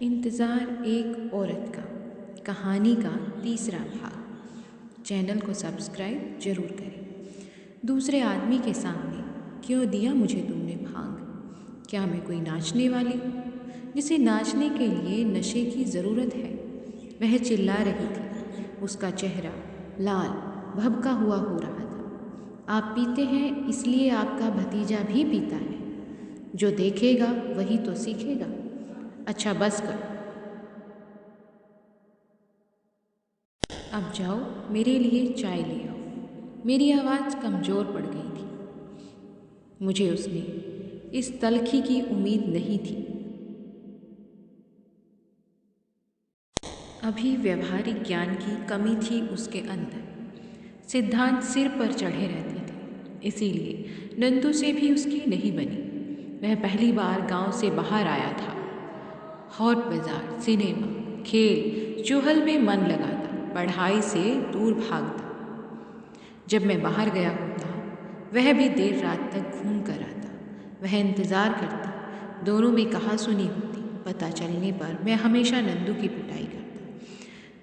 इंतज़ार एक औरत का कहानी का तीसरा भाग। चैनल को सब्सक्राइब जरूर करें। दूसरे आदमी के सामने क्यों दिया मुझे तुमने भांग? क्या मैं कोई नाचने वाली हूँ जिसे नाचने के लिए नशे की ज़रूरत है? वह चिल्ला रही थी। उसका चेहरा लाल भभका हुआ हो रहा था। आप पीते हैं इसलिए आपका भतीजा भी पीता है। जो देखेगा वही तो सीखेगा। अच्छा बस कर, अब जाओ मेरे लिए चाय ले आओ। मेरी आवाज़ कमज़ोर पड़ गई थी। मुझे उसने इस तलखी की उम्मीद नहीं थी। अभी व्यवहारिक ज्ञान की कमी थी उसके अंदर। सिद्धांत सिर पर चढ़े रहते थे, इसीलिए नंदू से भी उसकी नहीं बनी। वह पहली बार गांव से बाहर आया था। हॉट बाजार, सिनेमा, खेल, चुहल में मन लगाता, पढ़ाई से दूर भागता। जब मैं बाहर गया होता वह भी देर रात तक घूम कर आता। वह इंतज़ार करती, दोनों में कहा सुनी होती। पता चलने पर मैं हमेशा नंदू की पिटाई करता।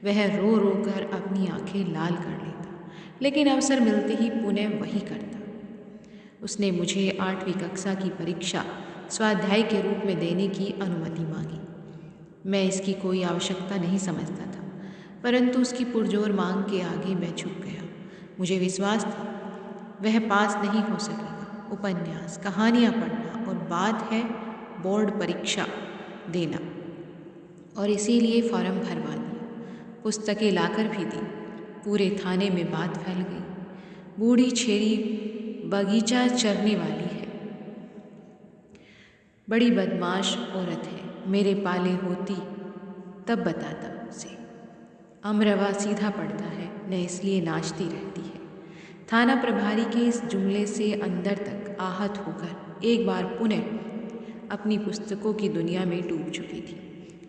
वह रो रो कर अपनी आंखें लाल कर लेता, लेकिन अवसर मिलते ही पुनः वही करता। उसने मुझे 8वीं कक्षा की परीक्षा स्वाध्याय के रूप में देने की अनुमति मांगी। मैं इसकी कोई आवश्यकता नहीं समझता था, परंतु उसकी पुरजोर मांग के आगे मैं झुक गया। मुझे विश्वास था वह पास नहीं हो सकेगा। उपन्यास, कहानियाँ पढ़ना और बात है बोर्ड परीक्षा देना, और इसीलिए फॉर्म भरवा दिया। पुस्तकें लाकर भी दी। पूरे थाने में बात फैल गई। बूढ़ी छेरी बगीचा चरने वाली है, बड़ी बदमाश औरत है। मेरे पाले होती तब बताता उसे। अमरवा सीधा पड़ता है न, इसलिए नाचती रहती है। थाना प्रभारी के इस जुमले से अंदर तक आहत होकर एक बार पुनः अपनी पुस्तकों की दुनिया में डूब चुकी थी।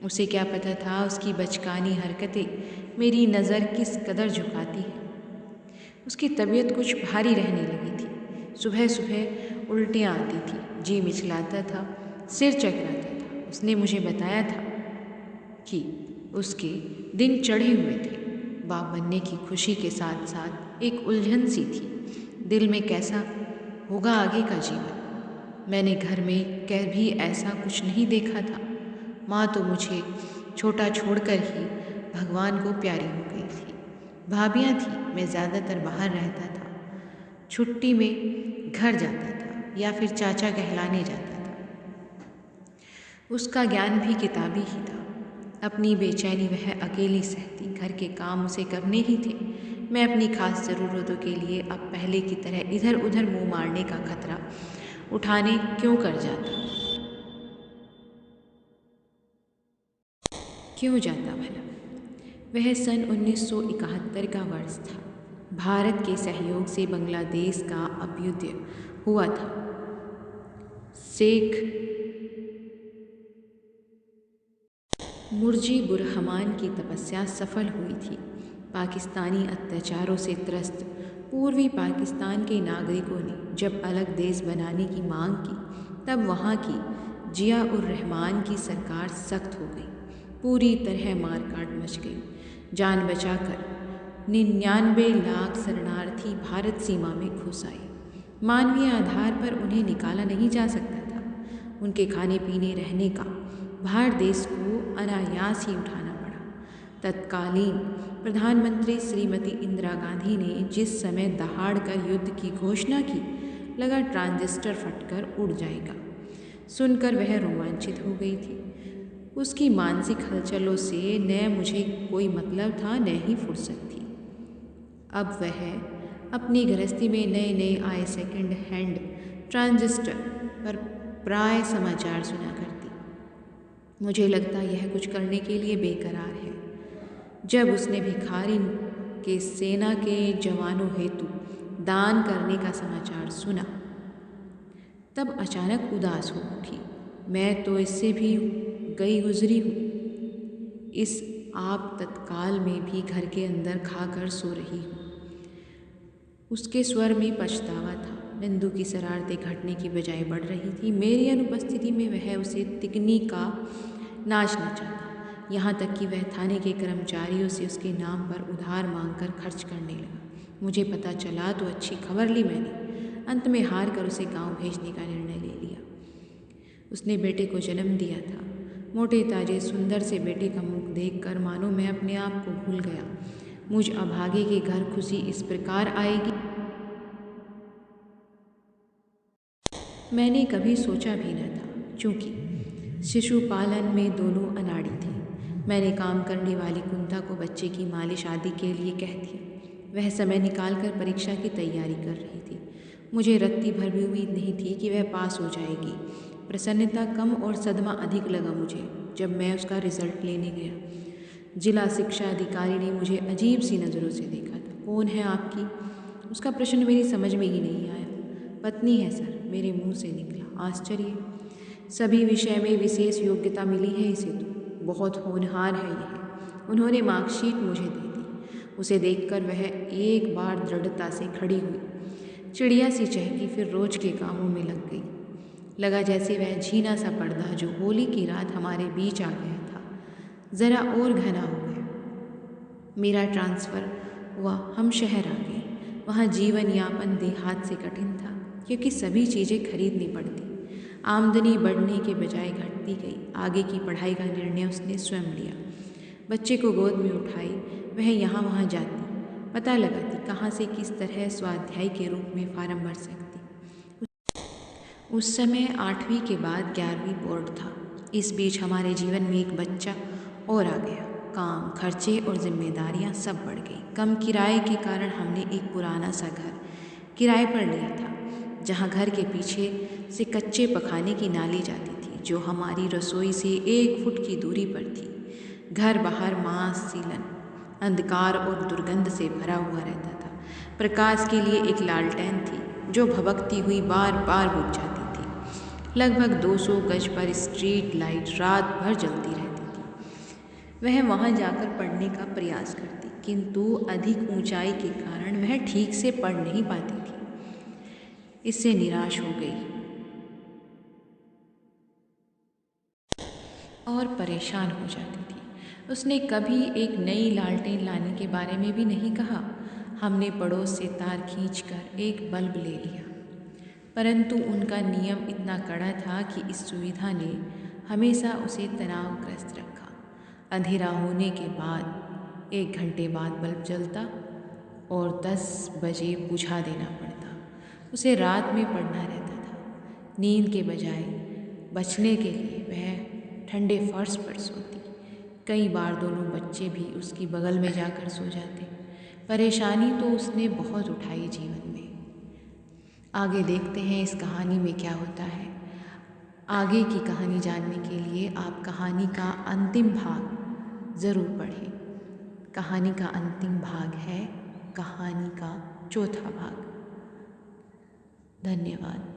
उसे क्या पता था उसकी बचकानी हरकतें मेरी नज़र किस कदर झुकाती हैं। उसकी तबीयत कुछ भारी रहने लगी थी। सुबह सुबह उल्टियाँ आती थी, जी मिचलाता था, सिर चकराता था। उसने मुझे बताया था कि उसके दिन चढ़े हुए थे। बाप बनने की खुशी के साथ साथ एक उलझन सी थी। दिल में कैसा होगा आगे का जीवन। मैंने घर में कभी ऐसा कुछ नहीं देखा था। माँ तो मुझे छोटा छोड़कर ही भगवान को प्यारी हो गई थी। भाभियाँ थी, मैं ज़्यादातर बाहर रहता था। छुट्टी में घर जाता था या फिर चाचा कहलाने जाता था। उसका ज्ञान भी किताबी ही था। अपनी बेचैनी वह अकेली सहती, घर के काम उसे करने ही थे। मैं अपनी खास ज़रूरतों के लिए अब पहले की तरह इधर उधर मुंह मारने का खतरा उठाने क्यों कर जाता? क्यों जाता भला? वह सन 1971 का वर्ष था। भारत के सहयोग से बांग्लादेश का अभ्युदय हुआ था। शेख मुर्जीबुर रहमान की तपस्या सफल हुई थी। पाकिस्तानी अत्याचारों से त्रस्त पूर्वी पाकिस्तान के नागरिकों ने जब अलग देश बनाने की मांग की, तब वहाँ की जिया उर रहमान की सरकार सख्त हो गई। पूरी तरह मारकाट मच गई। जान बचाकर 99 लाख शरणार्थी भारत सीमा में घुस आए। मानवीय आधार पर उन्हें निकाला नहीं जा सकता था। उनके खाने पीने रहने का भार देश को अनायास ही उठाना पड़ा। तत्कालीन प्रधानमंत्री श्रीमती इंदिरा गांधी ने जिस समय दहाड़ कर युद्ध की घोषणा की, लगा ट्रांजिस्टर फटकर उड़ जाएगा। सुनकर वह रोमांचित हो गई थी। उसकी मानसिक हलचलों से न मुझे कोई मतलब था न ही फुर्सत थी। अब वह अपनी गृहस्थी में नए नए आए सेकंड हैंड ट्रांजिस्टर पर प्राय समाचार सुना करती। मुझे लगता यह कुछ करने के लिए बेकरार है। जब उसने भिखारी के सेना के जवानों हेतु दान करने का समाचार सुना, तब अचानक उदास हो उठी। मैं तो इससे भी गई गुजरी हूँ। इस आप तत्काल में भी घर के अंदर खाकर सो रही हूँ। उसके स्वर में पछतावा था। नंदू की शरारतें घटने की बजाय बढ़ रही थी। मेरी अनुपस्थिति में वह उसे तिकनी का नाच न चाहता, यहाँ तक कि वह थाने के कर्मचारियों से उसके नाम पर उधार मांगकर खर्च करने लगा। मुझे पता चला तो अच्छी खबर ली मैंने। अंत में हार कर उसे गांव भेजने का निर्णय ले लिया। उसने बेटे को जन्म दिया था। मोटे ताजे सुंदर से बेटे का मुख देखकर मानो मैं अपने आप को भूल गया। मुझ अभागे के घर खुशी इस प्रकार आएगी मैंने कभी सोचा भी न था, क्योंकि शिशुपालन में दोनों अनाड़ी थे। मैंने काम करने वाली कुंता को बच्चे की मालिश आदि के लिए कह दिया। वह समय निकालकर परीक्षा की तैयारी कर रही थी। मुझे रत्ती भर भी उम्मीद नहीं थी कि वह पास हो जाएगी। प्रसन्नता कम और सदमा अधिक लगा मुझे जब मैं उसका रिजल्ट लेने गया। जिला शिक्षा अधिकारी ने मुझे अजीब सी नज़रों से देखा था। कौन है आपकी? उसका प्रश्न मेरी समझ में ही नहीं आया। पत्नी है सर, मेरे मुंह से निकला। आश्चर्य, सभी विषय में विशेष योग्यता मिली है इसे तो। बहुत होनहार है यह। उन्होंने मार्कशीट मुझे दे दी। उसे देखकर वह एक बार दृढ़ता से खड़ी हुई, चिड़िया सी चहकी, फिर रोज के कामों में लग गई। लगा जैसे वह झीना सा पर्दा जो होली की रात हमारे बीच आ गया था, ज़रा और घना हो गया। मेरा ट्रांसफ़र हुआ, हम शहर आ गए। वहाँ जीवन यापन देहात से कठिन था, क्योंकि सभी चीज़ें खरीदनी पड़ती। आमदनी बढ़ने के बजाय घटती गई। आगे की पढ़ाई का निर्णय उसने स्वयं लिया। बच्चे को गोद में उठाई वह यहाँ वहाँ जाती, पता लगाती कहाँ से किस तरह स्वाध्याय के रूप में फार्म भर सकती। उस समय 8वीं के बाद 11वीं बोर्ड था। इस बीच हमारे जीवन में एक बच्चा और आ गया। काम, खर्चे और जिम्मेदारियां सब बढ़ गई। कम किराए के कारण हमने एक पुराना सा घर किराए पर लिया था, जहां घर के पीछे से कच्चे पखाने की नाली जाती थी, जो हमारी रसोई से 1 फुट की दूरी पर थी। घर बाहर मांस सीलन, अंधकार और दुर्गंध से भरा हुआ रहता था। प्रकाश के लिए एक लालटेन थी, जो भभकती हुई बार बार बुझ जाती थी। लगभग 200 गज पर स्ट्रीट लाइट रात भर जलती रहती थी। वह वहाँ जाकर पढ़ने का प्रयास करती, किंतु अधिक ऊंचाई के कारण वह ठीक से पढ़ नहीं पाती थी। इससे निराश हो गई और परेशान हो जाती थी। उसने कभी एक नई लालटेन लाने के बारे में भी नहीं कहा। हमने पड़ोस से तार खींचकर एक बल्ब ले लिया, परंतु उनका नियम इतना कड़ा था कि इस सुविधा ने हमेशा उसे तनावग्रस्त रखा। अंधेरा होने के बाद 1 घंटे बाद बल्ब जलता और 10 बजे बुझा देना पड़ता। उसे रात में पढ़ना रहता था। नींद के बजाय बचने के लिए वह ठंडे फर्श पर सोती। कई बार दोनों बच्चे भी उसकी बगल में जाकर सो जाते। परेशानी तो उसने बहुत उठाई जीवन में। आगे देखते हैं इस कहानी में क्या होता है। आगे की कहानी जानने के लिए आप कहानी का अंतिम भाग ज़रूर पढ़ें। कहानी का अंतिम भाग है कहानी का चौथा भाग। धन्यवाद।